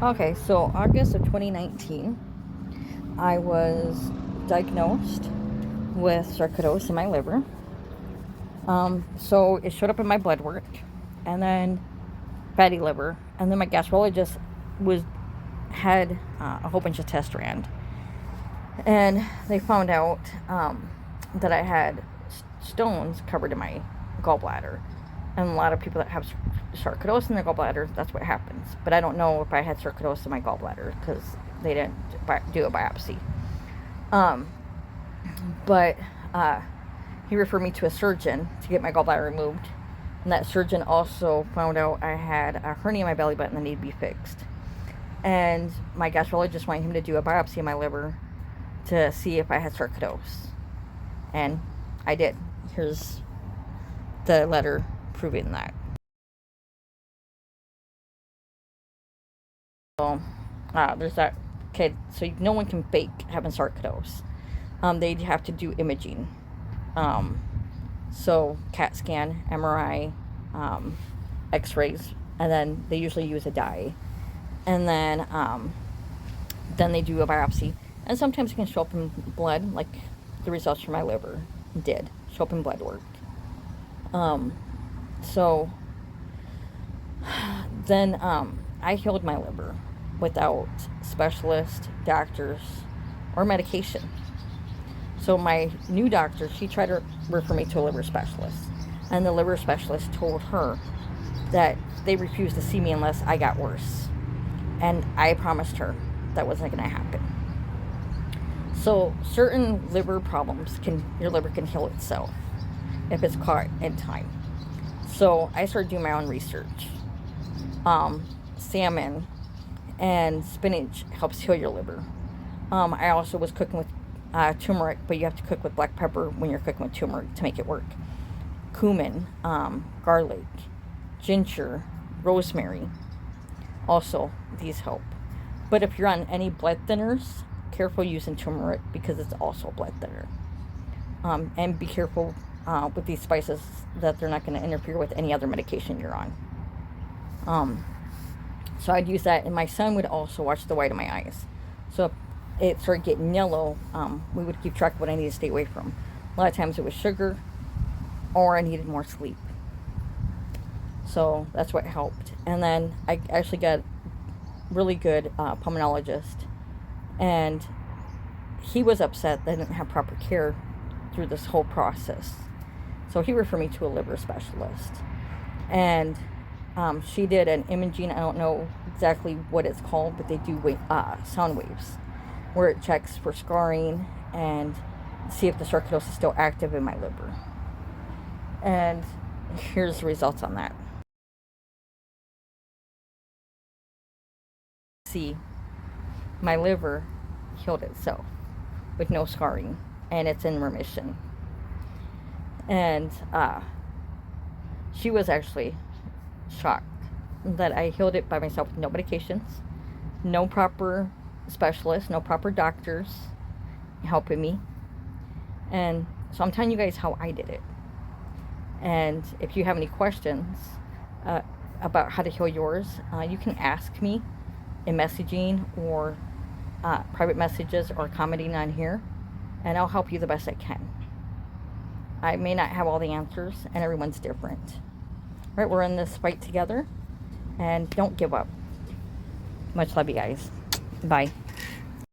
Okay, so August of 2019, I was diagnosed with sarcoidosis in my liver. So it showed up in my blood work, and then fatty liver, and then my gastrologist had a whole bunch of tests ran, and they found out that I had stones covered in my gallbladder. And a lot of people that have sarcoidosis in their gallbladder, that's what happens. But I don't know if I had sarcoidosis in my gallbladder because they didn't do a biopsy. But he referred me to a surgeon to get my gallbladder removed. And that surgeon also found out I had a hernia in my belly button that needed to be fixed. And my gastrologist wanted him to do a biopsy of my liver to see if I had sarcoidosis. And I did. Here's the letter proving that. So there's that kid. So no one can fake having sarcoidosis. They have to do imaging. So CAT scan, MRI, X-rays, and then they usually use a dye. And then they do a biopsy. And sometimes it can show up in blood, like the results from my liver did show up in blood work. So then I healed my liver without specialist, doctors, or medication. So my new doctor, she tried to refer me to a liver specialist. And the liver specialist told her that they refused to see me unless I got worse. And I promised her that wasn't going to happen. So certain liver problems, your liver can heal itself if it's caught in time. So I started doing my own research. Salmon and spinach helps heal your liver. I also was cooking with turmeric, but you have to cook with black pepper when you're cooking with turmeric to make it work. Cumin, garlic, ginger, rosemary. Also, these help. But if you're on any blood thinners, careful using turmeric because it's also a blood thinner. And be careful with these spices that they're not going to interfere with any other medication you're on. So I'd use that, and my son would also watch the white of my eyes. So if it started getting yellow, we would keep track of what I needed to stay away from. A lot of times it was sugar, or I needed more sleep. So that's what helped. And then I actually got really good pulmonologist, and he was upset that I didn't have proper care through this whole process. So he referred me to a liver specialist, and she did an imaging. I don't know exactly what it's called, but they do sound waves, where it checks for scarring and see if the sarcoidosis is still active in my liver. And here's the results on that. See, my liver healed itself with no scarring, and it's in remission. And she was actually shocked that I healed it by myself with no medications, no proper specialists, no proper doctors helping me. And so I'm telling you guys how I did it. And if you have any questions about how to heal yours, you can ask me in messaging or private messages or commenting on here, and I'll help you the best I can. I may not have all the answers, and everyone's different. All right, we're in this fight together, and don't give up. Much love, you guys. Bye.